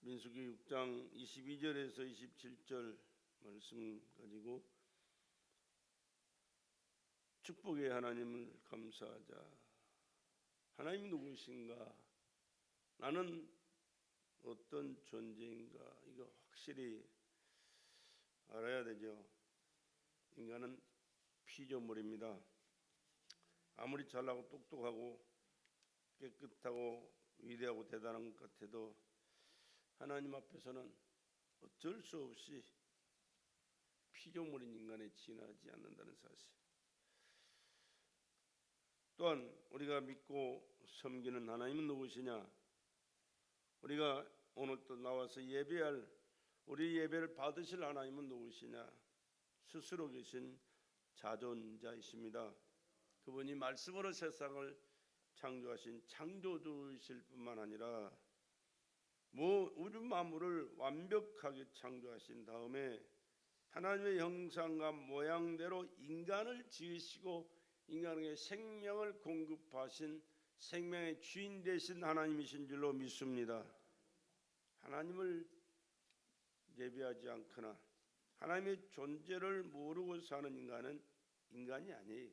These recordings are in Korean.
민수기 6장 22절에서 27절 말씀 가지고 축복의 하나님을 감사하자. 하나님 누구신가? 나는 어떤 존재인가? 이거 확실히 알아야 되죠. 인간은 피조물입니다. 아무리 잘나고 똑똑하고 깨끗하고 위대하고 대단한 것 같아도 하나님 앞에서는 어쩔 수 없이 피조물인 인간에 지나지 않는다는 사실. 또한 우리가 믿고 섬기는 하나님은 누구시냐? 우리가 오늘 또 나와서 예배할 우리 예배를 받으실 하나님은 누구시냐? 스스로 계신 자존자이십니다. 그분이 말씀으로 세상을 창조하신 창조주이실 뿐만 아니라 우주 만물을 완벽하게 창조하신 다음에 하나님의 형상과 모양대로 인간을 지으시고 인간에게 생명을 공급하신 생명의 주인 되신 하나님이신 줄로 믿습니다. 하나님을 예배하지 않거나 하나님의 존재를 모르고 사는 인간은 인간이 아니에요.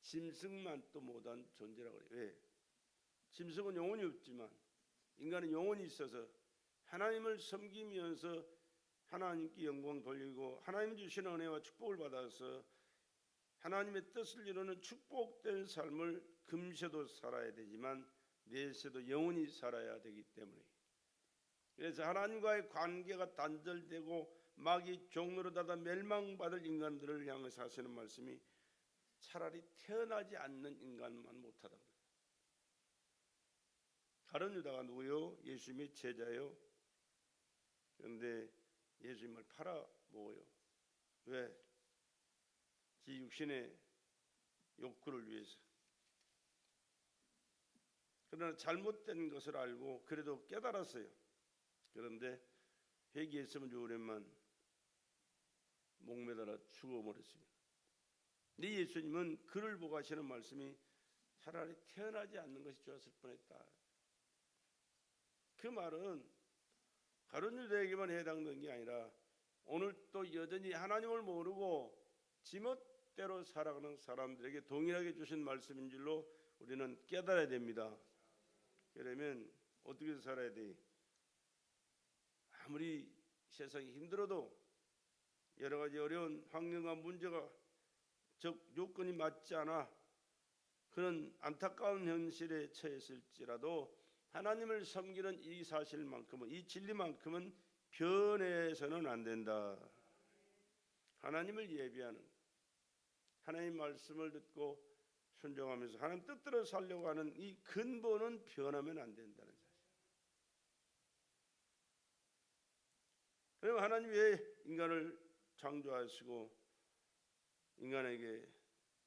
짐승만 또 못한 존재라고 그래요. 왜? 짐승은 영혼이 없지만 인간은 영혼이 있어서 하나님을 섬기면서 하나님께 영광 돌리고 하나님 주시는 은혜와 축복을 받아서 하나님의 뜻을 이루는 축복된 삶을 금세도 살아야 되지만 내세도 영원히 살아야 되기 때문에, 그래서 하나님과의 관계가 단절되고 마귀 종로로 닫아 멸망받을 인간들을 향해서 하시는 말씀이 차라리 태어나지 않는 인간만 못하다. 가룟 유다가 누구요? 예수님의 제자요. 그런데 예수님을 팔아먹어요. 왜? 지 육신의 욕구를 위해서. 그러나 잘못된 것을 알고 그래도 깨달았어요. 그런데 회개했으면 좋으련만 목매달아 죽어버렸습니다. 네, 예수님은 그를 보고 하시는 말씀이 차라리 태어나지 않는 것이 좋았을 뻔했다. 그 말은 가룟 유다에게만 해당되는 게 아니라 오늘 또 여전히 하나님을 모르고 지멋대로 살아가는 사람들에게 동일하게 주신 말씀인 줄로 우리는 깨달아야 됩니다. 그러면 어떻게 살아야 돼? 아무리 세상이 힘들어도 여러 가지 어려운 환경과 문제가 즉 요건이 맞지 않아 그런 안타까운 현실에 처했을지라도 하나님을 섬기는 이 사실만큼은, 이 진리만큼은 변해서는 안 된다. 하나님을 예배하는, 하나님 말씀을 듣고 순종하면서 하나님 뜻대로 살려고 하는 이 근본은 변하면 안 된다는 사실. 그럼 하나님 왜 인간을 창조하시고 인간에게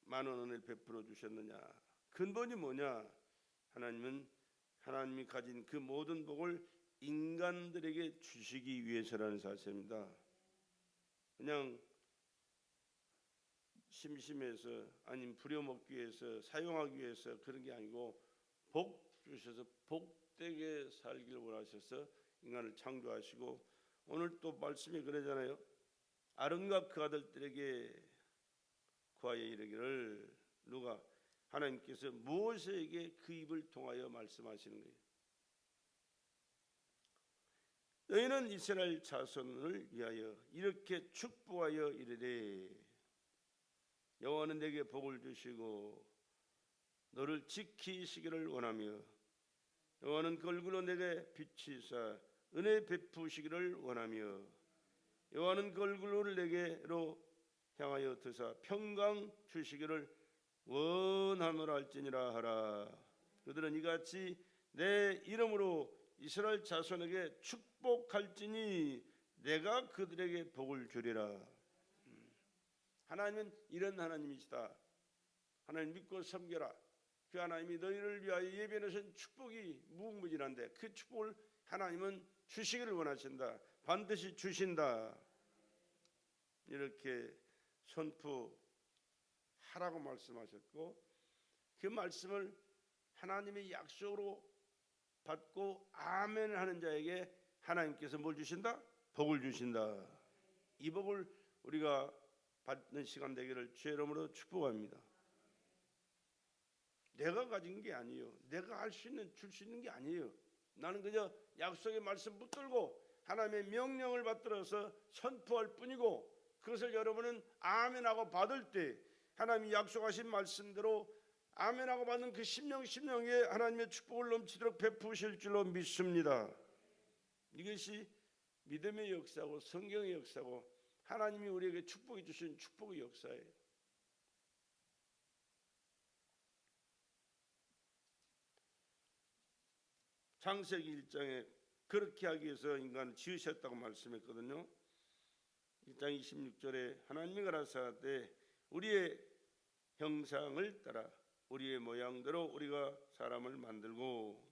많은 은혜를 베풀어 주셨느냐? 근본이 뭐냐? 하나님은 하나님이 가진 그 모든 복을 인간들에게 주시기 위해서라는 사실입니다. 그냥 심심해서 아니면 부려먹기 위해서 사용하기 위해서 그런 게 아니고 복 주셔서 복되게 살기를 원하셔서 인간을 창조하시고, 오늘 또 말씀이 그러잖아요. 아론과 그 아들들에게 구하여 이르기를, 누가? 하나님께서 모세에게 그 입을 통하여 말씀하시는 거예요. 너희는 이스라엘 자손을 위하여 이렇게 축복하여 이르되, 여호와는 내게 복을 주시고 너를 지키시기를 원하며 여호와는 그 얼굴로 내게 비치사 은혜 베푸시기를 원하며 여호와는 그 얼굴을 내게로 향하여 드사 평강 주시기를 원하노라 할지니라 하라. 그들은 이같이 내 이름으로 이스라엘 자손에게 축복할지니 내가 그들에게 복을 주리라. 하나님은 이런 하나님이시다. 하나님 믿고 섬겨라. 그 하나님이 너희를 위하여 예비해 놓으신 축복이 무궁무진한데 그 축복을 하나님은 주시기를 원하신다. 반드시 주신다. 이렇게 선포하라고 말씀하셨고, 그 말씀을 하나님의 약속으로 받고 아멘 하는 자에게 하나님께서 뭘 주신다? 복을 주신다. 이 복을 우리가 받는 시간 되기를 주의 이름으로 축복합니다. 내가 가진 게 아니에요. 내가 할 수 있는, 줄 수 있는 게 아니에요. 나는 그저 약속의 말씀 붙들고 하나님의 명령을 받들어서 선포할 뿐이고, 그것을 여러분은 아멘하고 받을 때 하나님이 약속하신 말씀대로 아멘하고 받는 그 심령에 하나님의 축복을 넘치도록 베푸실 줄로 믿습니다. 이것이 믿음의 역사고 성경의 역사고 하나님이 우리에게 축복해 주신 축복의 역사예요. 창세기 1장에 그렇게 하기 위해서 인간을 지으셨다고 말씀했거든요. 1장 26절에 하나님이 가라사대 우리의 형상을 따라 우리의 모양대로 우리가 사람을 만들고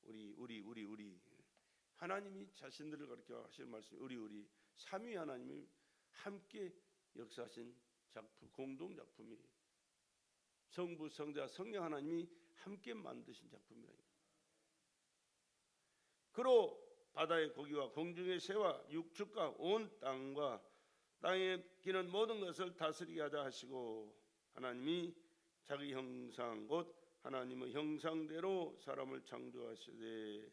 우리 하나님이 자신들을 가르쳐 하실 말씀, 우리 삼위 하나님이 함께 역사하신 작품, 공동 작품이에요. 성부, 성자, 성령 하나님이 함께 만드신 작품이라. 그로 바다의 고기와 공중의 새와 육축과 온 땅과 땅에 기는 모든 것을 다스리게 하자 하시고, 하나님이 자기 형상 곧 하나님의 형상대로 사람을 창조하시되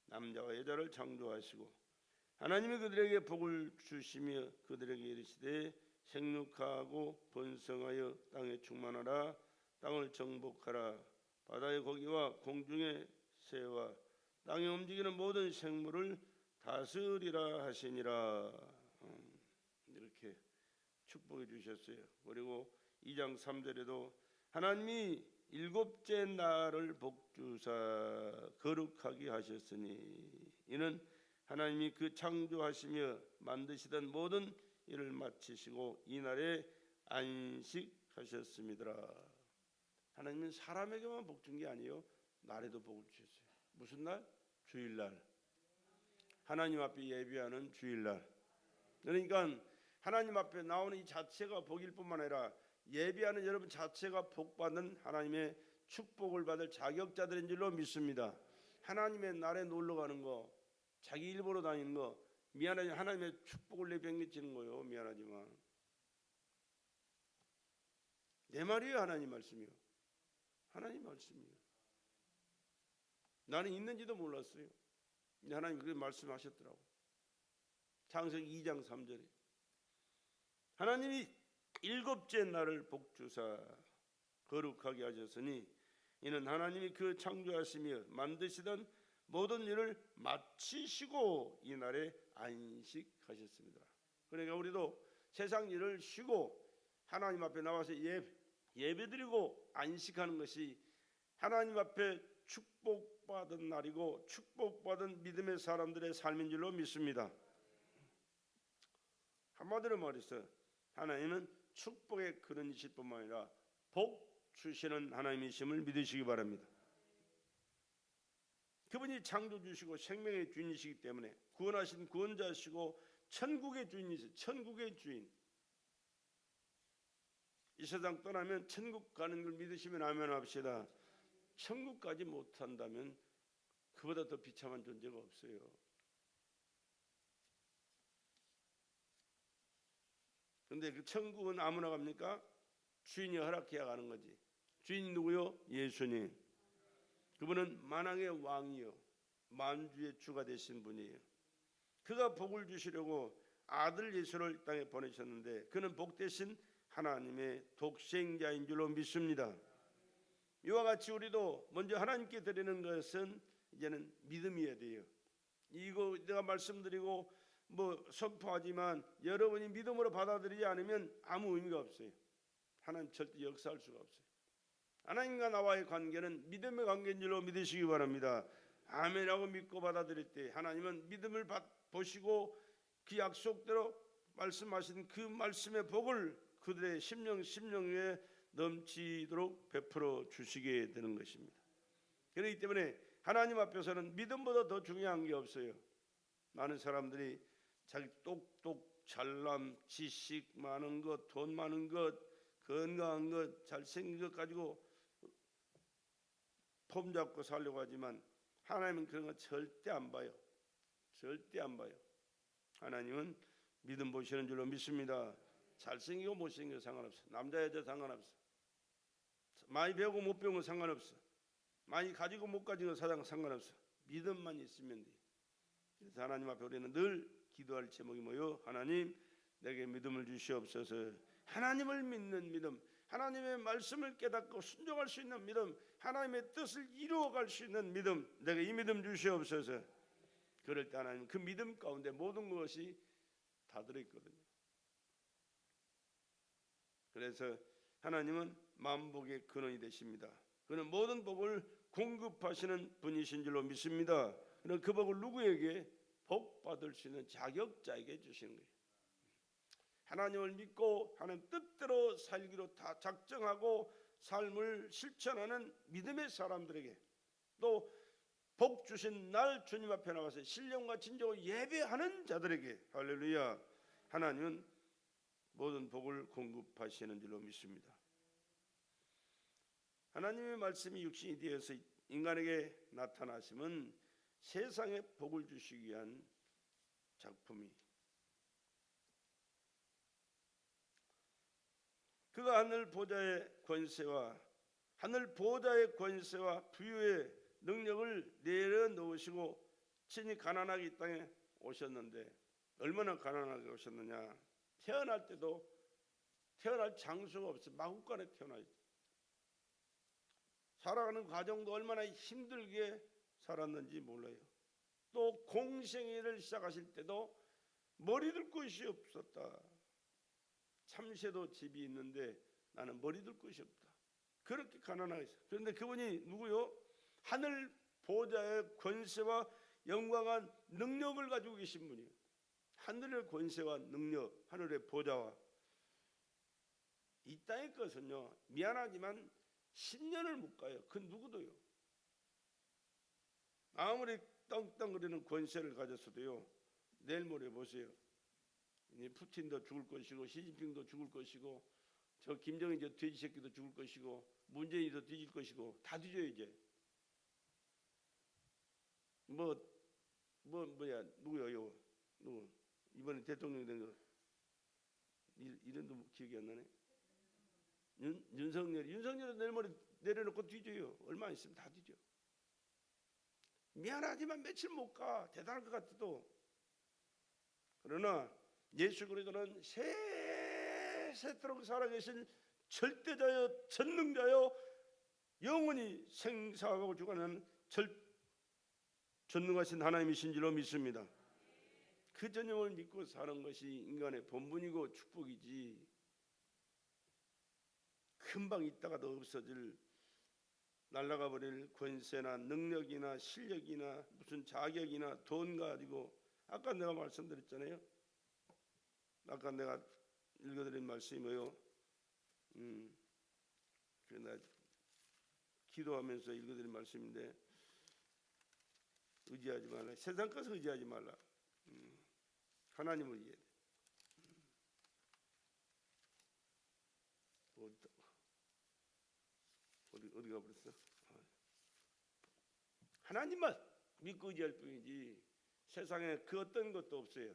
남자와 여자를 창조하시고, 하나님이 그들에게 복을 주시며 그들에게 이르시되 생육하고 번성하여 땅에 충만하라. 땅을 정복하라. 바다의 고기와 공중의 새와 땅에 움직이는 모든 생물을 다스리라 하시니라. 이렇게 축복해 주셨어요. 그리고 2장 3절에도 하나님이 일곱째 날을 복주사 거룩하게 하셨으니 이는 하나님이 그 창조하시며 만드시던 모든 일을 마치시고 이 날에 안식하셨습니다. 하나님은 사람에게만 복 준 게 아니에요. 날에도 복을 주셨어요. 무슨 날? 주일날. 하나님 앞에 예배하는 주일날. 그러니까 하나님 앞에 나오는 이 자체가 복일 뿐만 아니라 예배하는 여러분 자체가 복받는 하나님의 축복을 받을 자격자들인 줄로 믿습니다. 하나님의 날에 놀러 가는 거, 자기 일 보러 다니는 거, 미안하지만 하나님의 축복을 내팽개치는 거요. 미안하지만 내 말이에요. 하나님 말씀이요. 하나님 말씀이요. 나는 있는지도 몰랐어요. 근데 하나님 그렇게 말씀하셨더라고. 창세기 2장 3절에 하나님이 일곱째 날을 복주사 거룩하게 하셨으니 이는 하나님이 그 창조하시며 만드시던 모든 일을 마치시고 이 날에 안식하셨습니다. 그러니까 우리도 세상 일을 쉬고 하나님 앞에 나와서 예배드리고 안식하는 것이 하나님 앞에 축복받은 날이고 축복받은 믿음의 사람들의 삶인 줄로 믿습니다. 한마디로 말해서 하나님은 축복의 근원이실 뿐만 아니라 복 주시는 하나님이심을 믿으시기 바랍니다. 그분이 창조주시고 생명의 주인이시기 때문에 구원하신 구원자시고 천국의 주인이세요. 천국의 주인. 이 세상 떠나면 천국 가는 걸 믿으시면 아멘 합시다. 천국까지 못한다면 그보다 더 비참한 존재가 없어요. 그런데 그 천국은 아무나 갑니까? 주인이 허락해야 가는 거지. 주인이 누구요? 예수님. 그분은 만왕의 왕이요 만주의 주가 되신 분이에요. 그가 복을 주시려고 아들 예수를 이 땅에 보내셨는데 그는 복 대신 하나님의 독생자인 줄로 믿습니다. 이와 같이 우리도 먼저 하나님께 드리는 것은 이제는 믿음이어야 돼요. 이거 내가 말씀드리고 선포하지만 여러분이 믿음으로 받아들이지 않으면 아무 의미가 없어요. 하나님 절대 역사할 수가 없어요. 하나님과 나와의 관계는 믿음의 관계인 줄로 믿으시기 바랍니다. 아멘하고 믿고 받아들일 때 하나님은 믿음을 보시고 그 약속대로 말씀하신 그 말씀의 복을 그들의 심령 위에 넘치도록 베풀어 주시게 되는 것입니다. 그렇기 때문에 하나님 앞에서는 믿음보다 더 중요한 게 없어요. 많은 사람들이 자기 똑똑 잘남 지식 많은 것 돈 많은 것 건강한 것 잘생긴 것 가지고 폼 잡고 살려고 하지만 하나님은 그런 거 절대 안 봐요. 절대 안 봐요. 하나님은 믿음 보시는 줄로 믿습니다. 잘생기고 못생기고 상관없어. 남자 여자 상관없어. 많이 배우고 못 배운 건 상관없어. 많이 가지고 못 가지고 상관없어. 믿음만 있으면 돼. 그래서 하나님 앞에 우리는 늘 기도할 제목이 뭐요? 하나님 내게 믿음을 주시옵소서. 하나님을 믿는 믿음, 하나님의 말씀을 깨닫고 순종할 수 있는 믿음, 하나님의 뜻을 이루어갈 수 있는 믿음, 내게 이 믿음 주시옵소서. 그럴 때 하나님 그 믿음 가운데 모든 것이 다 들어있거든요. 그래서 하나님은 만복의 근원이 되십니다. 그는 모든 복을 공급하시는 분이신 줄로 믿습니다. 그럼 그 복을 누구에게? 복 받을 수 있는 자격자에게 주시는 거예요. 하나님을 믿고 하나님 뜻대로 살기로 다 작정하고 삶을 실천하는 믿음의 사람들에게, 또 복 주신 날 주님 앞에 나가서 신령과 진정으로 예배하는 자들에게, 할렐루야, 하나님은 모든 복을 공급하시는 줄로 믿습니다. 하나님의 말씀이 육신이 되어서 인간에게 나타나심은 세상에 복을 주시기 위한 작품이, 그가 하늘 보좌의 권세와 부유의 능력을 내려놓으시고 친히 가난하게 이 땅에 오셨는데, 얼마나 가난하게 오셨느냐. 태어날 때도 태어날 장소가 없어. 마구간에 태어나 있죠. 살아가는 과정도 얼마나 힘들게 살았는지 몰라요. 또 공생애를 시작하실 때도 머리둘 곳이 없었다. 참새도 집이 있는데 나는 머리둘 곳이 없다. 그렇게 가난하게 있어요. 그런데 그분이 누구요? 하늘 보좌의 권세와 영광한 능력을 가지고 계신 분이에요. 하늘의 권세와 능력, 하늘의 보좌와 이 땅의 것은요, 미안하지만 10년을 못 가요. 그 누구도요. 아무리 떵떵거리는 권세를 가졌어도요, 내일 모레 보세요. 푸틴도 죽을 것이고, 시진핑도 죽을 것이고, 저 김정은 저 돼지 새끼도 죽을 것이고, 문재인도 뒤질 것이고, 다 뒤져요 이제. 뭐야 누구요? 누구 이번에 대통령 된 거 이름도 기억이 안 나네. 윤석열은 내일 모레 내려놓고 뒤져요. 얼마 안 있으면 다 뒤져. 미안하지만 며칠 못 가. 대단할 것 같아도. 그러나 예수 그리스도는 세세토록 살아계신 절대자여 전능자여 영원히 생사하고 주관하는 전능하신 하나님이신 줄로 믿습니다. 그 전형을 믿고 사는 것이 인간의 본분이고 축복이지, 금방 있다가도 없어질, 날아가 버릴 권세나 능력이나 실력이나 무슨 자격이나 돈 가지고, 아까 내가 말씀드렸잖아요. 아까 내가 읽어드린 말씀이 뭐요? 그나 기도하면서 읽어드린 말씀인데, 의지하지 말라. 세상 것을 의지하지 말라. 하나님을 의지해야 돼. 어디 가버렸어? 하나님만 믿고 의지할 뿐이지 세상에 그 어떤 것도 없어요.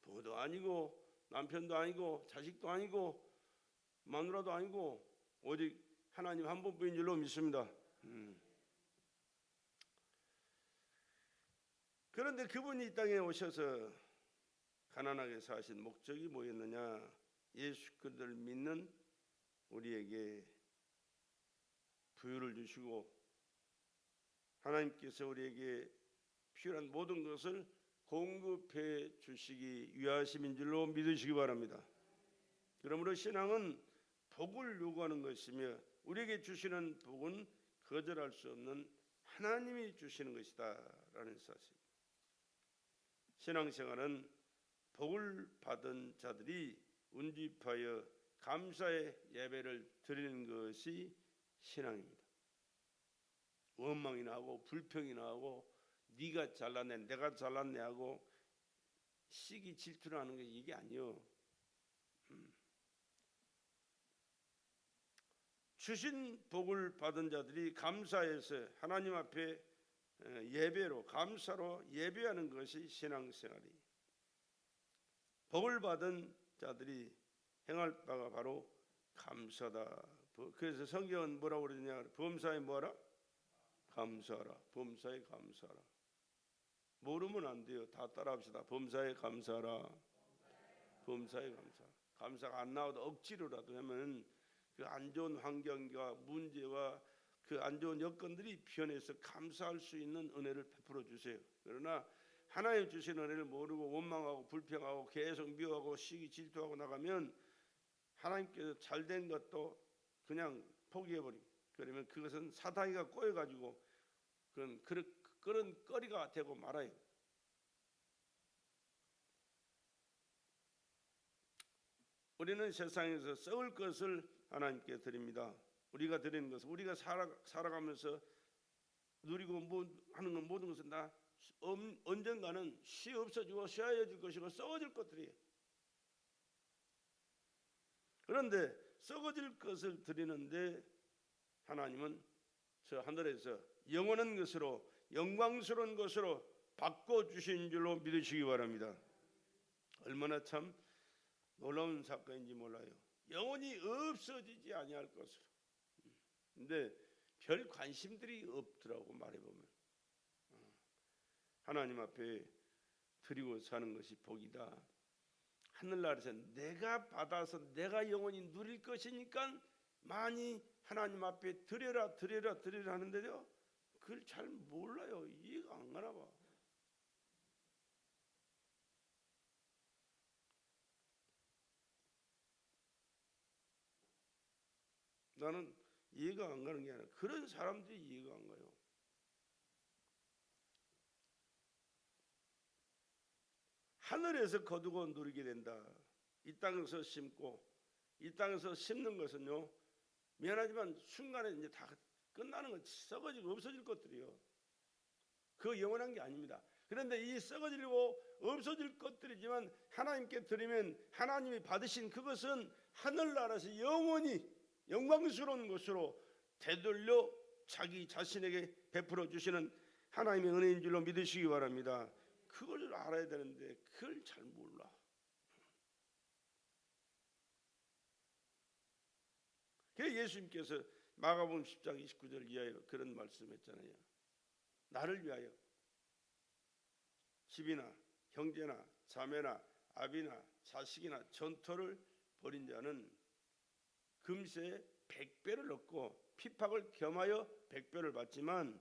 부모도 아니고 남편도 아니고 자식도 아니고 마누라도 아니고 오직 하나님 한 분뿐인 줄로 믿습니다. 그런데 그분이 이 땅에 오셔서 가난하게 사신 목적이 뭐였느냐? 예수 그리스도를 믿는 우리에게 부유를 주시고 하나님께서 우리에게 필요한 모든 것을 공급해 주시기 위하심인 줄로 믿으시기 바랍니다. 그러므로 신앙은 복을 요구하는 것이며 우리에게 주시는 복은 거절할 수 없는 하나님이 주시는 것이다라는 사실. 신앙생활은 복을 받은 자들이 운집하여 감사의 예배를 드리는 것이 신앙입니다. 원망이나 하고 불평이나 하고 네가 잘났네 내가 잘났네 하고 시기 질투를 하는 게 이게 아니요. 주신 복을 받은 자들이 감사해서 하나님 앞에 예배로 감사로 예배하는 것이 신앙생활이 복을 받은 자들이 행할 바가 바로 감사다. 그래서 성경은 뭐라고 그러냐? 범사에 뭐하라? 감사하라. 범사에 감사하라. 모르면 안 돼요. 다 따라합시다. 범사에 감사하라. 범사에 감사하라. 감사가 안 나와도 억지로라도 하면 그 안 좋은 환경과 문제와 그 안 좋은 여건들이 변해서 감사할 수 있는 은혜를 베풀어 주세요. 그러나 하나님 주신 은혜를 모르고 원망하고 불평하고 계속 미워하고 시기 질투하고 나가면 하나님께서 잘된 것도 그냥 포기해버리고, 그러면 그것은 사다리가 꼬여가지고 그런 거리가 되고 말아요. 우리는 세상에서 썩을 것을 하나님께 드립니다. 우리가 드리는 것은 우리가 살아가면서 누리고 하는 건 모든 것은 다 언젠가는 없어지고 쇠하여질 것이고 썩어질 것들이에요. 그런데 썩어질 것을 드리는데 하나님은 저 하늘에서 영원한 것으로 영광스러운 것으로 바꿔주신 줄로 믿으시기 바랍니다. 얼마나 참 놀라운 사건인지 몰라요. 영원히 없어지지 아니할 것으로. 근데 별 관심들이 없더라고. 말해보면 하나님 앞에 드리고 사는 것이 복이다. 하늘나라에서 내가 받아서 내가 영원히 누릴 것이니까 많이 하나님 앞에 드려라 하는데요, 그걸 잘 몰라요. 이해가 안 가나 봐. 나는 이해가 안 가는 게 아니라 그런 사람들이 이해가 안 가요. 하늘에서 거두고 누리게 된다. 이 땅에서 심고 이 땅에서 심는 것은요, 미안하지만 순간에 이제 다 끝나는 건 썩어지고 없어질 것들이요. 그 영원한 게 아닙니다. 그런데 이 썩어지고 없어질 것들이지만 하나님께 드리면 하나님이 받으신 그것은 하늘나라에서 영원히 영광스러운 것으로 되돌려 자기 자신에게 베풀어 주시는 하나님의 은혜인 줄로 믿으시기 바랍니다. 그걸 알아야 되는데 그걸 잘 몰라. 그래서 예수님께서 마가복음 10장 29절 이하에 그런 말씀했잖아요. 나를 위하여 집이나 형제나 자매나 아비나 자식이나 전토를 벌인 자는 금세 100배를 얻고 핍박을 겸하여 100배를 받지만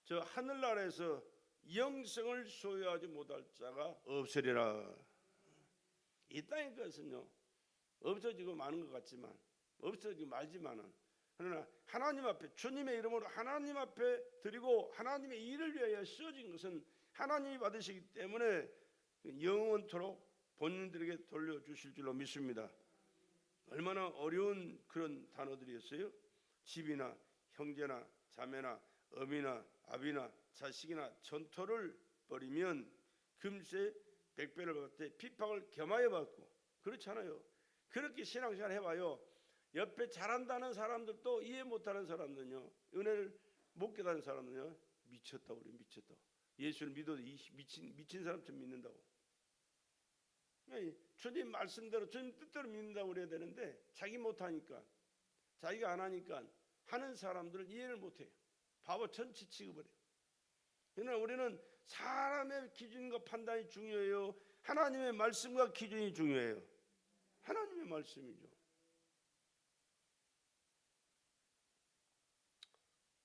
저 하늘나라에서 영생을 소유하지 못할 자가 없으리라. 이 땅의 것은요, 없어지고 마는 것 같지만, 없어지고 말지만은, 그러나 하나님 앞에 주님의 이름으로 하나님 앞에 드리고 하나님의 일을 위하여 쓰여진 것은 하나님이 받으시기 때문에 영원토록 본인들에게 돌려주실 줄로 믿습니다. 얼마나 어려운 그런 단어들이었어요. 집이나 형제나 자매나 어미나 아비나 자식이나 전토를 벌이면 금세 100배를 받되 핍박을 겸하여 받고. 그렇잖아요. 그렇게 신앙생활 해봐요. 옆에 잘한다는 사람들도 이해 못하는 사람들은요, 은혜를 못 깨닫는 사람들은요, 미쳤다. 우리 미쳤다. 예수를 믿어도 미친 사람처럼 믿는다고. 주님 말씀대로 주님 뜻대로 믿는다고 그래야 되는데 자기 못하니까, 자기가 안 하니까 하는 사람들을 이해를 못해요. 바보천치 취급을 해요. 그러나 우리는 사람의 기준과 판단이 중요해요, 하나님의 말씀과 기준이 중요해요? 하나님의 말씀이죠.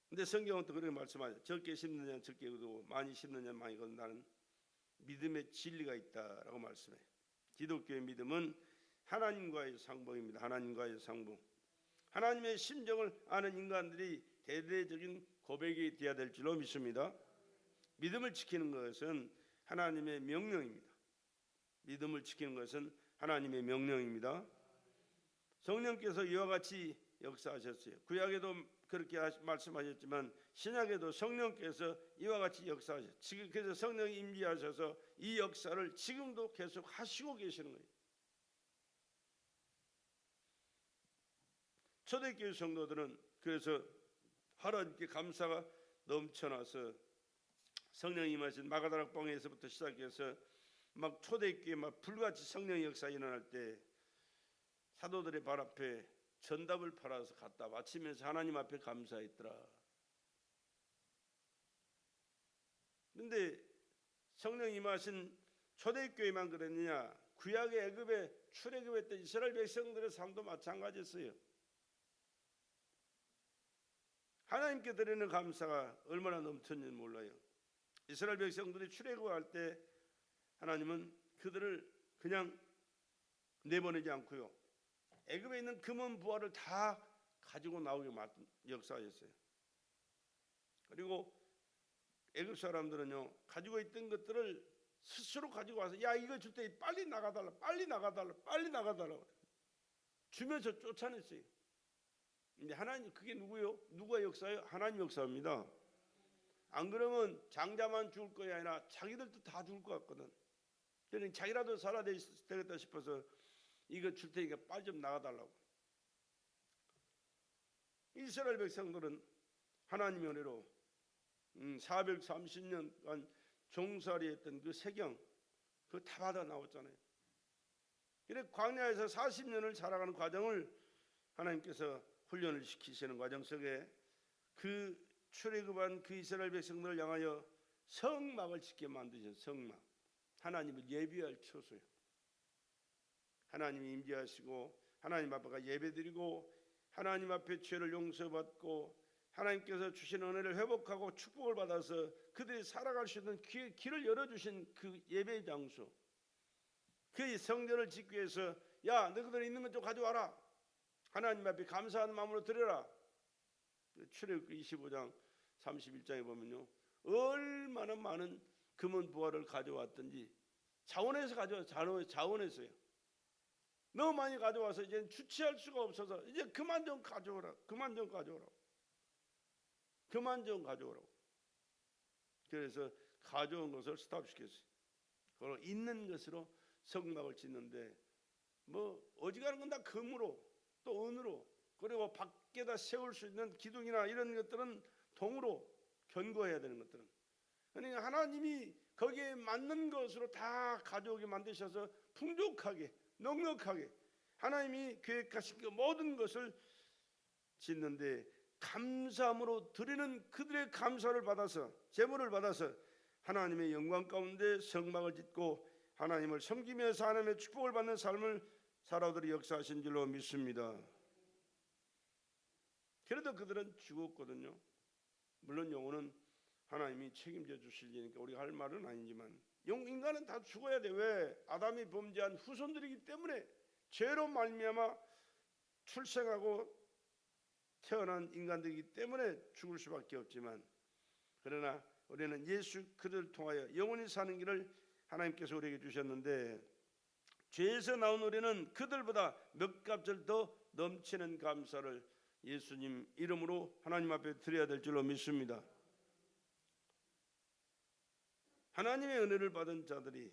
근데 성경은 또 그렇게 말씀하죠. 적게 심는 자는 적게 거두고 많이 심는 자는 많이 거둔다는 믿음의 진리가 있다라고 말씀해요. 기독교의 믿음은 하나님과의 상봉입니다. 하나님과의 상봉. 하나님의 심정을 아는 인간들이 대대적인 고백이 되어야 될 줄로 믿습니다. 믿음을 지키는 것은 하나님의 명령입니다. 믿음을 지키는 것은 하나님의 명령입니다. 성령께서 이와 같이 역사하셨어요. 구약에도 그렇게 말씀하셨지만 신약에도 성령께서 이와 같이 역사하셨어요. 지금 그래서 성령이 임재하셔서 이 역사를 지금도 계속 하시고 계시는 거예요. 초대교회 성도들은 그래서 하나님께 감사가 넘쳐나서 성령이 임하신 마가다락 방에서부터 시작해서 막 초대교회 막 불같이 성령의 역사 일어날 때 사도들의 발 앞에 전답을 팔아서 갖다 바치면서 하나님 앞에 감사했더라. 그런데 성령 임하신 초대교회만 그랬느냐? 구약의 애굽에 출애굽했던 이스라엘 백성들의 삶도 마찬가지였어요. 하나님께 드리는 감사가 얼마나 넘쳤는지 몰라요. 이스라엘 백성들이 출애굽할 때 하나님은 그들을 그냥 내보내지 않고요, 애굽에 있는 금은 부화를 다 가지고 나오게 만든 역사였어요. 그리고 애굽 사람들은요, 가지고 있던 것들을 스스로 가지고 와서 야 이거 줄 때 빨리 나가달라, 빨리 나가달라, 빨리 나가달라 주면서 쫓아냈어요. 근데 하나님, 그게 누구요? 누가 역사예요? 하나님 역사입니다. 안 그러면 장자만 죽을 것이 아니라 자기들도 다 죽을 것 같거든. 그러니까 자기라도 살아야 되겠다 싶어서 이거 줄 테니까 빨리 좀 나가달라고. 이스라엘 백성들은 하나님의 은혜로 430년간 종살이했던 그 세경 그거 다 받아 나왔잖아요. 그래 광야에서 40년을 살아가는 과정을 하나님께서 훈련을 시키시는 과정 속에 그 출애굽한 그 이스라엘 백성들을 향하여 성막을 짓게 만드신 성막, 하나님을 예비할 처소요. 하나님이 임재하시고 하나님 앞에가 예배드리고 하나님 앞에 죄를 용서받고 하나님께서 주신 은혜를 회복하고 축복을 받아서 그들이 살아갈 수 있는 길을 열어주신 그 예배 장소, 그 성전을 짓기 위해서 야 너희들 있는 것 좀 가져와라, 하나님 앞에 감사하는 마음으로 드려라. 출애굽기 25장 31장에 보면요, 얼마나 많은 금은 부화를 가져왔던지 자원에서 자원에서요. 너무 많이 가져와서 이제 주체할 수가 없어서 이제 그만 좀 가져오라, 그만 좀 가져오라, 그만 좀 가져오라고. 그래서 가져온 것을 스탑시켰어요. 그걸 있는 것으로 성막을 짓는데 뭐 어지간한 건 다 금으로 또 은으로, 그리고 밖에다 세울 수 있는 기둥이나 이런 것들은 동으로 견고해야 되는 것들은. 그러니까 하나님이 거기에 맞는 것으로 다 가져오게 만드셔서 풍족하게 넉넉하게 하나님이 계획하신 그 모든 것을 짓는데 감사함으로 드리는 그들의 감사를 받아서 제물을 받아서 하나님의 영광 가운데 성막을 짓고 하나님을 섬기면서 하나님의 축복을 받는 삶을 살아오도록 역사하신 줄로 믿습니다. 그래도 그들은 죽었거든요. 물론 영혼은 하나님이 책임져 주시려니까 우리가 할 말은 아니지만 인간은 다 죽어야 돼. 왜? 아담이 범죄한 후손들이기 때문에, 죄로 말미암아 출생하고 태어난 인간들이기 때문에 죽을 수밖에 없지만, 그러나 우리는 예수 그들을 통하여 영원히 사는 길을 하나님께서 우리에게 주셨는데, 죄에서 나온 우리는 그들보다 몇 값을 더 넘치는 감사를 예수님 이름으로 하나님 앞에 드려야 될 줄로 믿습니다. 하나님의 은혜를 받은 자들이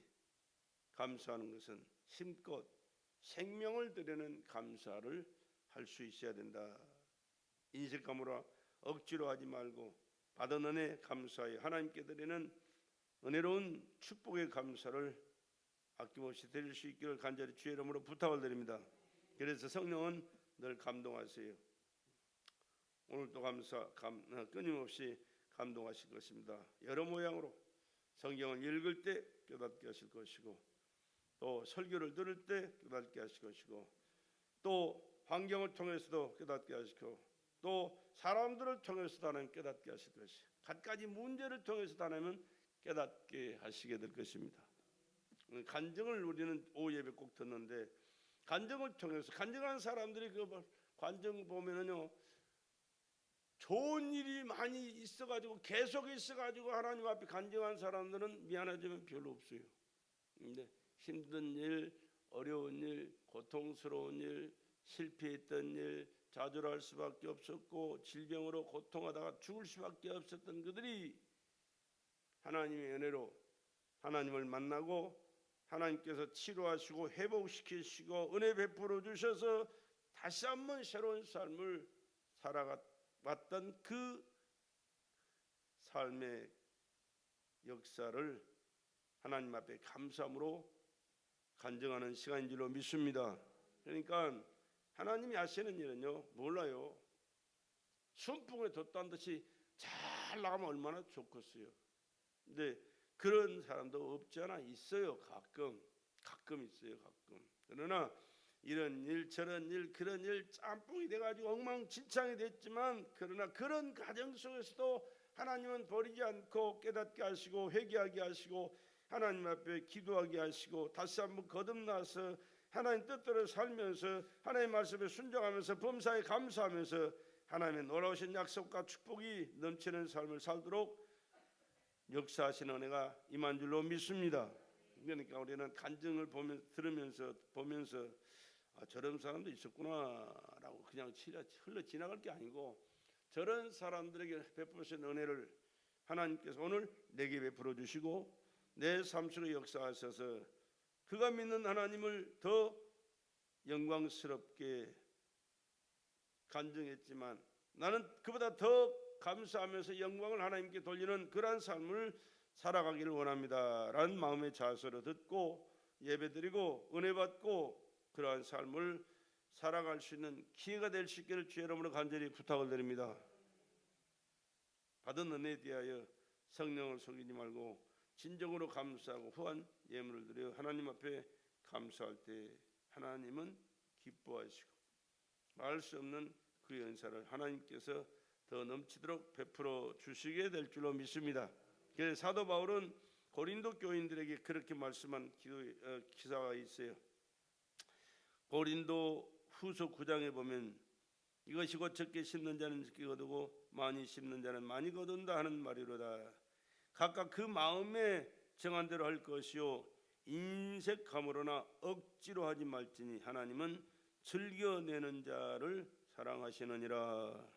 감사하는 것은 힘껏 생명을 드리는 감사를 할 수 있어야 된다. 인색함으로 억지로 하지 말고 받은 은혜 감사해 하나님께 드리는 은혜로운 축복의 감사를 아낌없이 드릴 수 있기를 간절히 주의 이름으로 부탁을 드립니다. 그래서 성령은 늘 감동하세요. 오늘도 끊임없이 감동하실 것입니다. 여러 모양으로 성경을 읽을 때 깨닫게 하실 것이고, 또 설교를 들을 때 깨닫게 하실 것이고, 또 환경을 통해서도 깨닫게 하시고, 또 사람들을 통해서도 하나님 깨닫게 하실 것이고, 갖가지 문제를 통해서도 하나님은 깨닫게 하시게 될 것입니다. 간증을 우리는 오후 예배 꼭 듣는데, 간증을 통해서 간증하는 사람들이 그 간증 보면은요, 좋은 일이 많이 있어가지고 계속 있어가지고 하나님 앞에 간증한 사람들은 미안하지만 별로 없어요. 근데 힘든 일, 어려운 일, 고통스러운 일, 실패했던 일, 좌절할 수밖에 없었고 질병으로 고통하다가 죽을 수밖에 없었던 그들이 하나님의 은혜로 하나님을 만나고 하나님께서 치료하시고 회복시키시고 은혜 베풀어 주셔서 다시 한번 새로운 삶을 살아왔던 그 삶의 역사를 하나님 앞에 감사함으로 간증하는 시간인 줄로 믿습니다. 그러니까 하나님이 하시는 일은요, 몰라요. 순풍에 돛단 듯이 잘 나가면 얼마나 좋겠어요. 근데 그런 사람도 없지 않아 있어요. 가끔 있어요. 그러나 이런 일 저런 일 그런 일 짬뽕이 돼가지고 엉망진창이 됐지만, 그러나 그런 가정 속에서도 하나님은 버리지 않고 깨닫게 하시고 회개하게 하시고 하나님 앞에 기도하게 하시고 다시 한번 거듭나서 하나님 뜻대로 살면서 하나님 말씀에 순종하면서 범사에 감사하면서 하나님의 놀라우신 약속과 축복이 넘치는 삶을 살도록 역사하시는 은혜가 임한 줄로 믿습니다. 그러니까 우리는 간증을 보면서 저런 사람도 있었구나라고 그냥 흘러 지나갈 게 아니고, 저런 사람들에게 베푸신 은혜를 하나님께서 오늘 내게 베풀어 주시고 내 삶 속에 역사하셔서 그가 믿는 하나님을 더 영광스럽게 간증했지만 나는 그보다 더 감사하면서 영광을 하나님께 돌리는 그러한 삶을 살아가기를 원합니다 라는 마음의 자세로 듣고 예배드리고 은혜받고 그러한 삶을 살아갈 수 있는 기회가 될 수 있기를 주의 이름으로 간절히 부탁을 드립니다. 받은 은혜에 대하여 성령을 속이지 말고 진정으로 감사하고 후한 예물을 드려 하나님 앞에 감사할 때 하나님은 기뻐하시고 말 수 없는 그 연사를 하나님께서 더 넘치도록 베풀어 주시게 될 줄로 믿습니다. 그래서 사도 바울은 고린도 교인들에게 그렇게 말씀한 기사가 있어요. 고린도 후서 9장에 보면 이것이 곧 적게 심는 자는 적게 거두고 많이 심는 자는 많이 거둔다 하는 말이로다. 각각 그 마음에 정한 대로 할 것이요 인색함으로나 억지로 하지 말지니 하나님은 즐겨내는 자를 사랑하시느니라.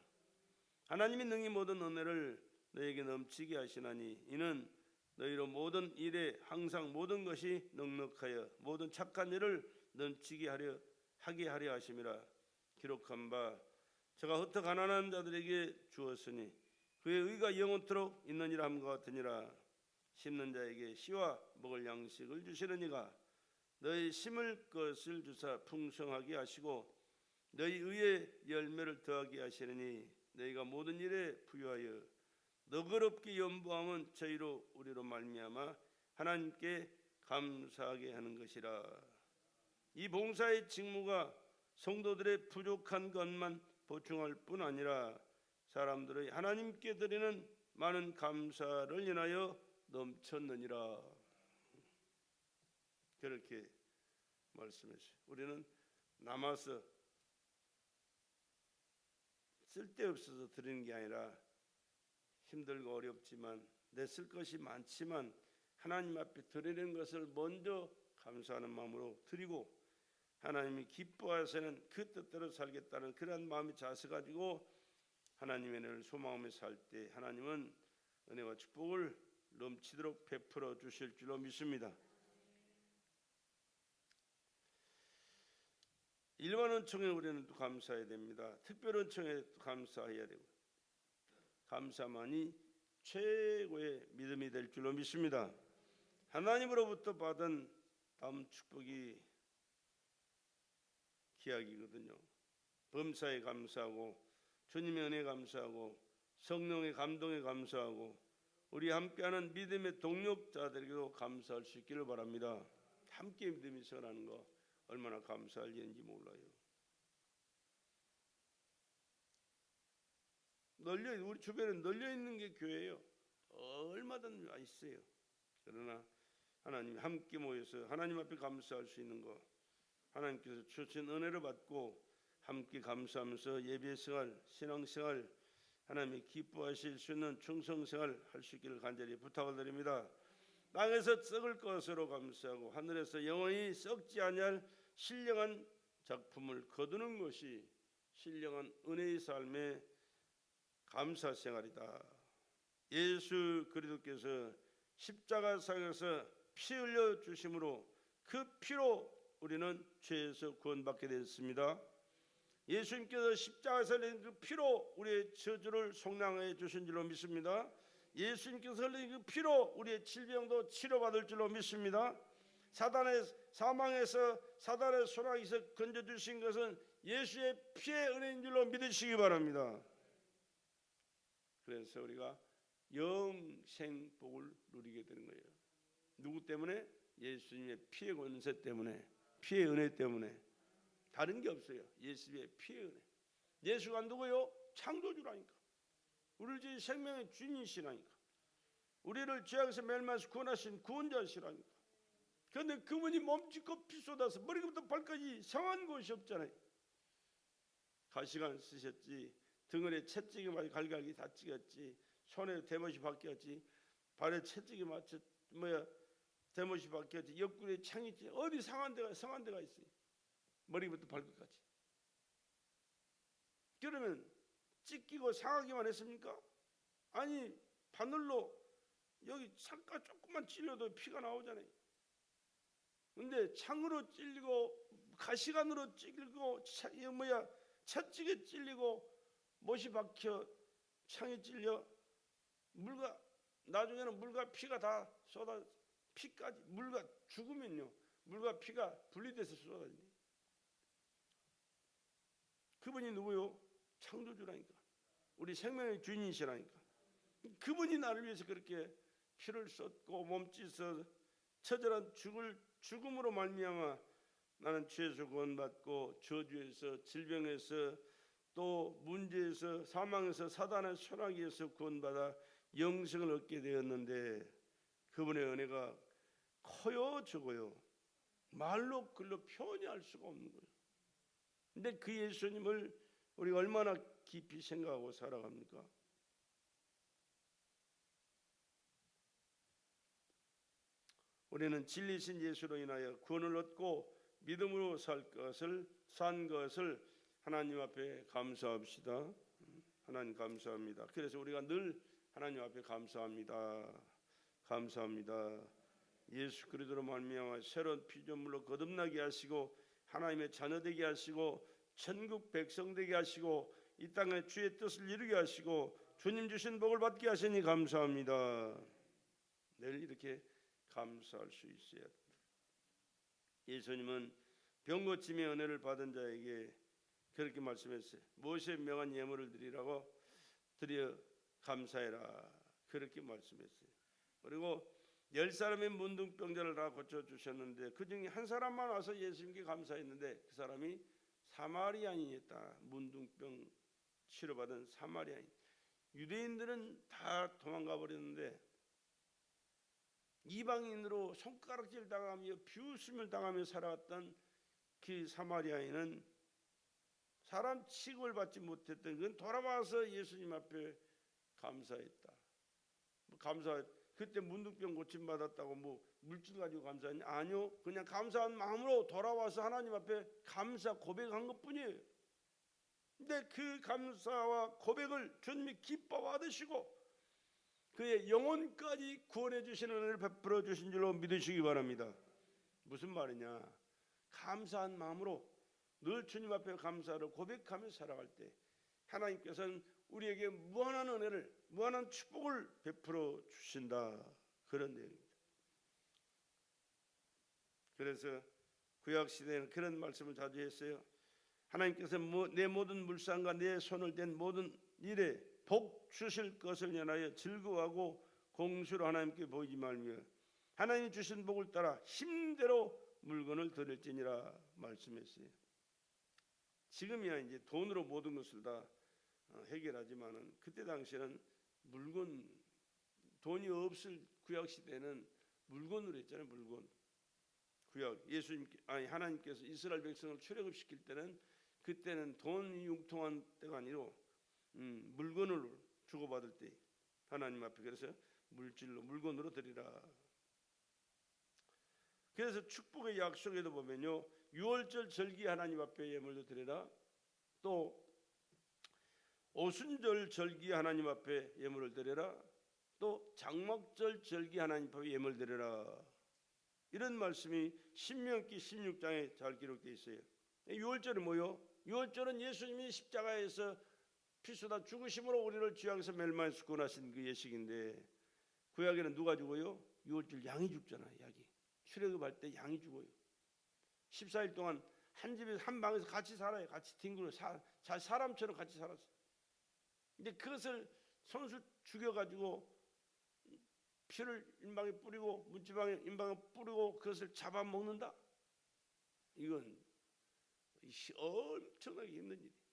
하나님이 능히 모든 은혜를 너에게 넘치게 하시나니 이는 너희로 모든 일에 항상 모든 것이 넉넉하여 모든 착한 일을 넘치게 하게 하려 하심이라. 기록한 바 저가 흩어 가난한 자들에게 주었으니 그의 의가 영원토록 있느니라 함과 같으니라. 심는 자에게 씨와 먹을 양식을 주시는 이가 너희 심을 것을 주사 풍성하게 하시고 너희 의의 열매를 더하게 하시느니 너희가 모든 일에 부유하여 너그럽게 연보함은 저희로 우리로 말미암아 하나님께 감사하게 하는 것이라. 이 봉사의 직무가 성도들의 부족한 것만 보충할 뿐 아니라 사람들의 하나님께 드리는 많은 감사를 인하여 넘쳤느니라. 그렇게 말씀했어요. 우리는 남아서 쓸데없어서 드리는 게 아니라 힘들고 어렵지만 내 쓸 것이 많지만 하나님 앞에 드리는 것을 먼저 감사하는 마음으로 드리고 하나님이 기뻐하시는 그 뜻대로 살겠다는 그러한 마음의 자세 가지고 하나님의 은혜를 소망하며 살 때 하나님은 은혜와 축복을 넘치도록 베풀어 주실 줄로 믿습니다. 일반 은총에 우리는 또 감사해야 됩니다. 특별 은총에 또 감사해야 되고 감사만이 최고의 믿음이 될 줄로 믿습니다. 하나님으로부터 받은 다음 축복이 기약이거든요. 범사에 감사하고 주님의 은혜에 감사하고 성령의 감동에 감사하고 우리 함께하는 믿음의 동력자들에게도 감사할 수 있기를 바랍니다. 함께 믿음이 서라는 거 얼마나 감사할 일인지 몰라요. 우리 주변에 널려 있는 게 교회예요. 얼마든 있어요. 그러나 하나님 함께 모여서 하나님 앞에 감사할 수 있는 거, 하나님께서 주신 은혜를 받고 함께 감사하면서 예배생활, 신앙생활, 하나님이 기뻐하실 수 있는 충성생활 할 수 있기를 간절히 부탁을 드립니다. 땅에서 썩을 것으로 감사하고 하늘에서 영원히 썩지 아니할 신령한 작품을 거두는 것이 신령한 은혜의 삶의 감사생활이다. 예수 그리스도께서 십자가상에서 피 흘려 주심으로 그 피로 우리는 죄에서 구원받게 됐습니다. 예수님께서 십자가에서 내린 그 피로 우리의 저주를 속량해 주신 줄로 믿습니다. 예수님께서 흘린 그 피로 우리의 질병도 치료받을 줄로 믿습니다. 사단의 사망에서 사단의 소나기에서 건져주신 것은 예수의 피의 은혜인 줄로 믿으시기 바랍니다. 그래서 우리가 영생복을 누리게 되는 거예요. 누구 때문에? 예수님의 피의 권세 때문에, 피의 은혜 때문에. 다른 게 없어요. 예수의 피의 은혜. 예수가 누구요? 창조주라니까. 우리를 지은 생명의 주인이시라니까. 우리를 죄악에서 멸망해서 구원하신 구원자시라니까. 그런데 그분이 몸짓고 피 쏟아서 머리부터 발까지 상한 곳이 없잖아요. 가시관 쓰셨지, 등을에 채찍이 맞아 갈갈이 다 찍었지, 손에 대못이 박혔지, 발에 채찍이 맞춰 대못이 박혔지, 옆구리에 창이 있지. 어디 상한 데가 있어요. 머리부터 발끝까지. 그러면 찢기고 상하기만 했습니까? 아니, 바늘로 여기 잠깐 조금만 찔려도 피가 나오잖아요. 근데 창으로 찔리고 가시관으로 찔리고 채찍에 찔리고 못이 박혀 창에 찔려 나중에는 물과 피가 다 쏟아 피까지 물과 죽으면요 물과 피가 분리돼서 쏟아집니다. 그분이 누구요? 창조주라니까. 우리 생명의 주인이시라니까. 그분이 나를 위해서 그렇게 피를 쏟고 몸짓어 처절한 죽음으로 말미암아 나는 죄에서 구원받고 저주에서 질병에서 또 문제에서 사망에서 사단의 소나기에서 구원받아 영생을 얻게 되었는데 그분의 은혜가 커요 적어요? 말로 글로 표현할 수가 없는 거예요. 근데 그 예수님을 우리가 얼마나 깊이 생각하고 살아갑니까? 우리는 진리신 예수로 인하여 구원을 얻고 믿음으로 산 것을 하나님 앞에 감사합시다. 하나님 감사합니다. 그래서 우리가 늘 하나님 앞에 감사합니다. 예수 그리스도로 말미암아 새로운 피조물로 거듭나게 하시고 하나님의 자녀 되게 하시고 천국 백성 되게 하시고 이 땅에 주의 뜻을 이루게 하시고 주님 주신 복을 받게 하시니 감사합니다. 늘 이렇게 감사할 수 있어야 합니다. 예수님은 병고침의 은혜를 받은 자에게 그렇게 말씀했어요. 모세의 명한 예물을 드려 감사해라. 그렇게 말씀했어요. 그리고 10사람의 문둥병자를 다 고쳐주셨는데 그 중에 한 사람만 와서 예수님께 감사했는데 그 사람이 사마리아인이었다. 문둥병 치료받은 사마리아인. 유대인들은 다 도망가 버렸는데 이방인으로 손가락질 당하며 비웃음을 당하며 살아왔던 그 사마리아인은 사람 취급을 받지 못했던 그건 돌아와서 예수님 앞에 감사했다. 그때 문둥병 고침 받았다고 물질 가지고 감사했냐? 아니요. 그냥 감사한 마음으로 돌아와서 하나님 앞에 감사 고백한 것뿐이에요. 근데 그 감사와 고백을 주님이 기뻐 받으시고 그의 영혼까지 구원해 주시는 은혜를 베풀어 주신 줄로 믿으시기 바랍니다. 무슨 말이냐? 감사한 마음으로 늘 주님 앞에 감사를 고백하며 살아갈 때 하나님께서는 우리에게 무한한 은혜를 무한한 축복을 베풀어 주신다. 그런 내용입니다. 그래서 구약시대에는 그런 말씀을 자주 했어요. 하나님께서 내 모든 물상과 내 손을 댄 모든 일에 복 주실 것을 인하여 즐거워하고 공수로 하나님께 보이지 말며 하나님이 주신 복을 따라 힘대로 물건을 드릴지니라 말씀했어요. 지금이야 이제 돈으로 모든 것을 다 해결하지만은 그때 당시에는 돈이 없을 구약 시대는 물건으로 했잖아요. 물건. 하나님께서 이스라엘 백성을 출애굽시킬 때는 그때는 돈이 융통한 때가 아니고 물건을 주고받을 때 하나님 앞에 그래서 물건으로 드리라. 그래서 축복의 약속에도 보면요, 유월절 절기 하나님 앞에 예물도 드리라. 또 오순절 절기 하나님 앞에 예물을 드려라. 또 장막절 절기 하나님 앞에 예물 드려라. 이런 말씀이 신명기 16장에 잘 기록되어 있어요. 유월절은 뭐요? 유월절은 예수님이 십자가에서 피수다 죽으심으로 우리를 죄악에서 멸망에서 구원하신 그 예식인데, 구약에는 누가 죽어요? 유월절 양이 죽잖아요. 약이 출애굽할 때 양이 죽어요. 14일 동안 한 집에서 한 방에서 같이 살아요. 같이 뒹굴어 사람처럼 같이 살았어요. 근데 그것을 손수 죽여가지고 피를 인방에 뿌리고 문지방에 인방에 뿌리고 그것을 잡아먹는다? 이건 엄청나게 힘든 일이에요.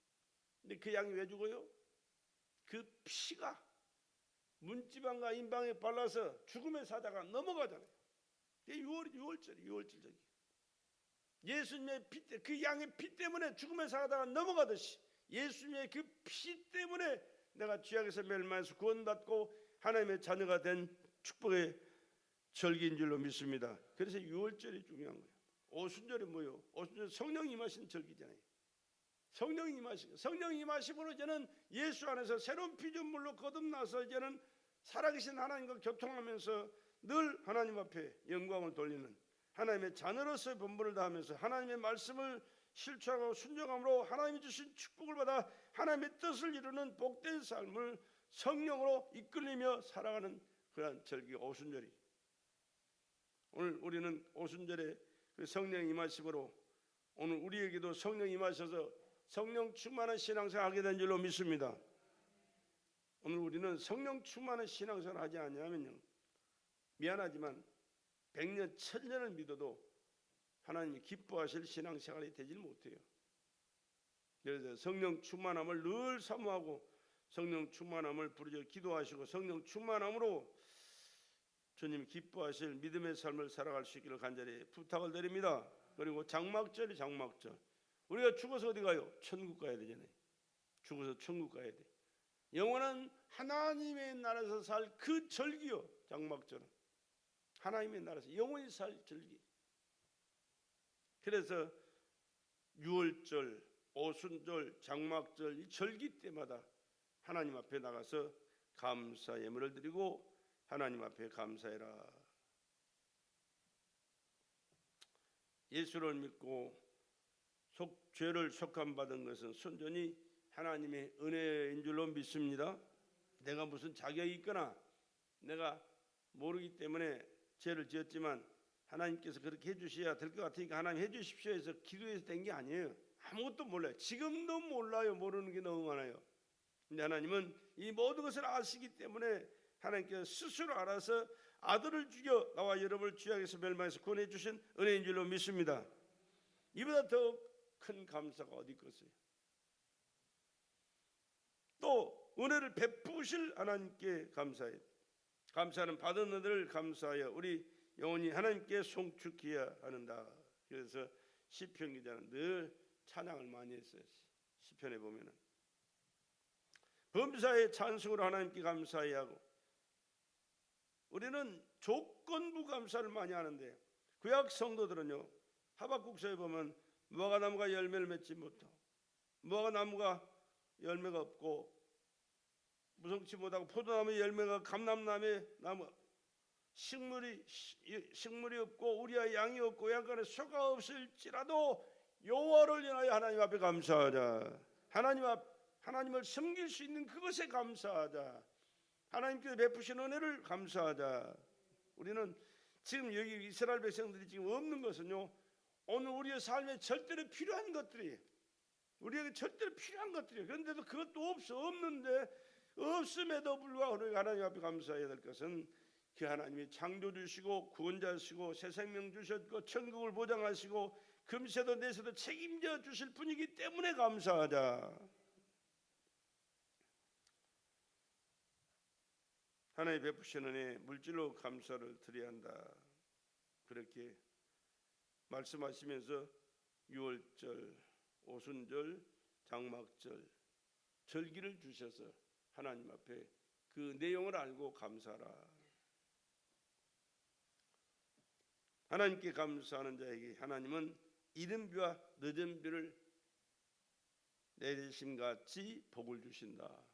근데 그 양이 왜 죽어요? 그 피가 문지방과 인방에 발라서 죽음의 사자가 넘어가잖아요. 유월절이 예수님의 피, 그 양의 피 때문에 죽음의 사자가 넘어가듯이 예수님의 그 피 때문에 내가 죄악에서 멸망해서 구원받고 하나님의 자녀가 된 축복의 절기인 줄로 믿습니다. 그래서 유월절이 중요한 거예요. 오순절이 뭐예요? 오순절 성령 임하신 절기잖아요. 성령 임하심으로 이제는 예수 안에서 새로운 피조물로 거듭나서 이제는 살아계신 하나님과 교통하면서 늘 하나님 앞에 영광을 돌리는 하나님의 자녀로서의 본분을 다하면서 하나님의 말씀을 실천하고 순종함으로 하나님이 주신 축복을 받아 하나님의 뜻을 이루는 복된 삶을 성령으로 이끌리며 살아가는 그러한 절기 오순절이, 오늘 우리는 오순절에 그 성령 임하심으로 오늘 우리에게도 성령 임하셔서 성령 충만한 신앙생활 하게 된 줄로 믿습니다. 오늘 우리는 성령 충만한 신앙생활 하지 않냐면요, 미안하지만 100년 1000년을 믿어도 하나님이 기뻐하실 신앙생활이 되질 못해요. 그래서 성령 충만함을 늘 사모하고 성령 충만함을 부르짖어 기도하시고 성령 충만함으로 주님 기뻐하실 믿음의 삶을 살아갈 수 있기를 간절히 부탁을 드립니다. 그리고 장막절이 장막절, 우리가 죽어서 어디 가요? 천국 가야 되잖아요. 죽어서 천국 가야 돼. 영원한 하나님의 나라에서 살 그 절기요, 장막절은 하나님의 나라에서 영원히 살 절기. 그래서 유월절, 오순절, 장막절 이 절기 때마다 하나님 앞에 나가서 감사 예물을 드리고 하나님 앞에 감사해라. 예수를 믿고 죄를 속함 받은 것은 순전히 하나님의 은혜인 줄로 믿습니다. 내가 무슨 자격이 있거나 내가 모르기 때문에 죄를 지었지만 하나님께서 그렇게 해주셔야 될 것 같으니까 하나님 해주십시오 해서 기도해서 된 게 아니에요. 아무것도 몰라요. 지금도 몰라요. 모르는 게 너무 많아요. 근데 하나님은 이 모든 것을 아시기 때문에 하나님께서 스스로 알아서 아들을 죽여 나와 여러분을 죄악에서 멸망해서 구원해 주신 은혜인 줄로 믿습니다. 이보다 더 큰 감사가 어디 있겠어요? 또 은혜를 베푸실 하나님께 감사해요. 감사는 받은 은혜를 감사하여 우리 영혼이 하나님께 송축해야 하는다. 그래서 시편 기자는 늘 찬양을 많이 했어요. 시편에 보면은 범사의 찬송으로 하나님께 감사해야 하고, 우리는 조건부 감사를 많이 하는데 구약 성도들은요, 하박국서에 보면 무화과 나무가 열매를 맺지 못하고 무화과 나무가 열매가 없고 무성치 못하고 포도나무의 열매가 감람나무의 나무 식물이 없고 우리의 양이 없고 양간에 소가 없을지라도 여호와를 인하여 하나님 앞에 감사하자. 하나님을 섬길 수 있는 그것에 감사하자. 하나님께서 베푸신 은혜를 감사하자. 우리는 지금 여기 이스라엘 백성들이 지금 없는 것은요, 오늘 우리의 삶에 절대로 필요한 것들이에요. 우리에게 절대로 필요한 것들이에요. 그런데도 그것도 없는데 없음에도 불구하고 우리가 하나님 앞에 감사해야 될 것은 그 하나님이 창조주시고 구원자시고 새 생명 주셨고 천국을 보장하시고 금세도 내세도 책임져 주실 분이기 때문에 감사하자. 하나님 베푸신 은혜 물질로 감사를 드려야 한다. 그렇게 말씀하시면서 유월절, 오순절, 장막절 절기를 주셔서 하나님 앞에 그 내용을 알고 감사하라. 하나님께 감사하는 자에게 하나님은 이른 비와 늦은 비를 내리심같이 복을 주신다.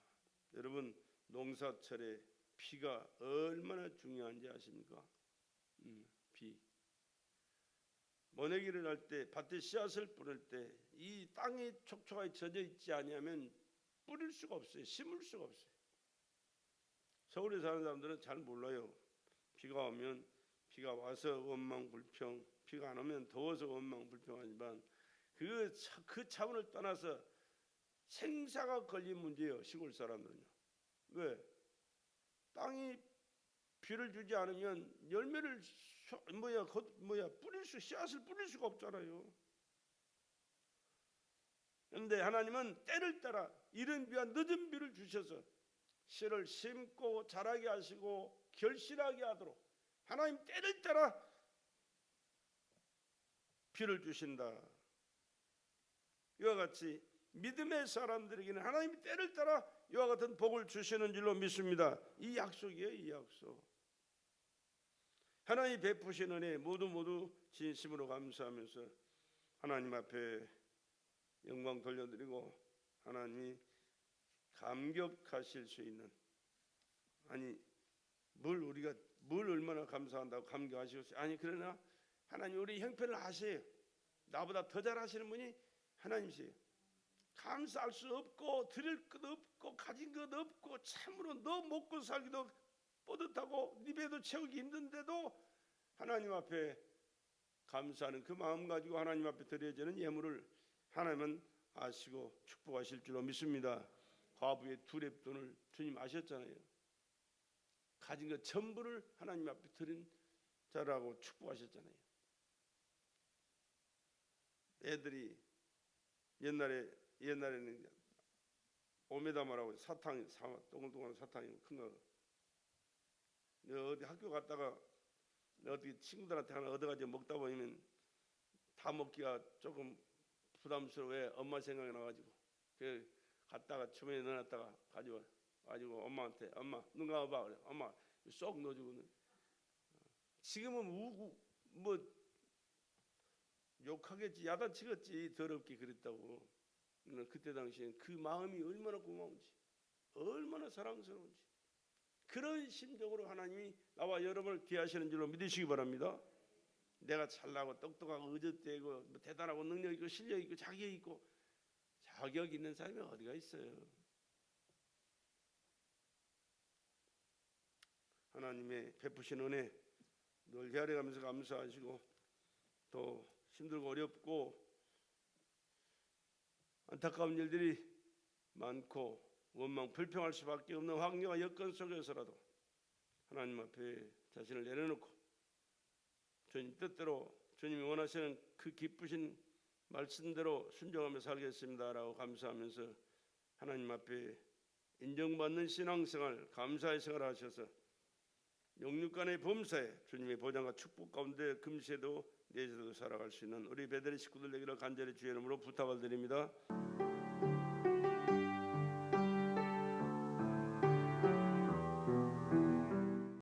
여러분, 농사철에 비가 얼마나 중요한지 아십니까? 비. 모내기를 할 때, 밭에 씨앗을 뿌릴 때 이 땅이 촉촉하게 젖어 있지 아니하면 뿌릴 수가 없어요. 심을 수가 없어요. 서울에 사는 사람들은 잘 몰라요. 비가 오면 비가 와서 원망불평, 비가 안 오면 더워서 원망불평하지만 그 차원을 떠나서 생사가 걸린 문제예요. 시골 사람들은요. 왜? 땅이 비를 주지 않으면 열매를 씨앗을 뿌릴 수가 없잖아요. 그런데 하나님은 때를 따라 이른 비와 늦은 비를 주셔서 씨를 심고 자라게 하시고 결실하게 하도록 하나님 때를 따라 비를 주신다. 이와 같이 믿음의 사람들에게는 하나님이 때를 따라 이와 같은 복을 주시는 줄로 믿습니다. 이 약속이에요. 이 약속. 하나님이 베푸신 은혜 모두 진심으로 감사하면서 하나님 앞에 영광 돌려드리고 하나님이 감격하실 수 있는, 아니 우리가 얼마나 감사한다고 감격하시겠어요? 아니 그러나 하나님 우리 형편을 아세요. 나보다 더 잘하시는 분이 하나님이세요. 감사할 수 없고 드릴 것 없고 가진 것 없고 참으로 너 먹고 살기도 뿌듯하고 네 배도 채우기 힘든데도 하나님 앞에 감사하는 그 마음 가지고 하나님 앞에 드려지는 예물을 하나님은 아시고 축복하실 줄로 믿습니다. 과부의 2렙돈을 주님 아셨잖아요. 가진 것 전부를 하나님 앞에 드린 자라고 축복하셨잖아요. 애들이 옛날에는 오메다마라고 사탕, 동글동글한 사탕이 큰 거. 어디 학교 갔다가 어디 친구들한테 하나 얻어가지고 먹다 보면 다 먹기가 조금 부담스러워. 엄마 생각이 나가지고 그 갔다가 주머니에 넣어놨다가 가지고 엄마한테 엄마 눈 감아봐 그래. 엄마 쏙 넣어주고는. 지금은 욕하겠지, 야단치겠지, 더럽게 그랬다고. 그때 당시엔 그 마음이 얼마나 고마운지, 얼마나 사랑스러운지, 그런 심정으로 하나님이 나와 여러분을 대하시는 줄로 믿으시기 바랍니다. 내가 잘나고 똑똑하고 의젓되고 대단하고 능력 있고 실력 있고 자격 있고 자격 있는 사람이 어디가 있어요? 하나님의 베푸신 은혜 늘 헤아려가면서 감사하시고, 또 힘들고 어렵고 안타까운 일들이 많고 원망 불평할 수밖에 없는 환경과 여건 속에서라도 하나님 앞에 자신을 내려놓고 주님 뜻대로 주님이 원하시는 그 기쁘신 말씀대로 순종하며 살겠습니다라고 감사하면서 하나님 앞에 인정받는 신앙생활, 감사의 생활을 하셔서 영육간의 범사에 주님의 보장과 축복 가운데 금세도 내세도 살아갈 수 있는 우리 베드리 식구들 되기를 간절히 주의 이름으로 부탁을 드립니다.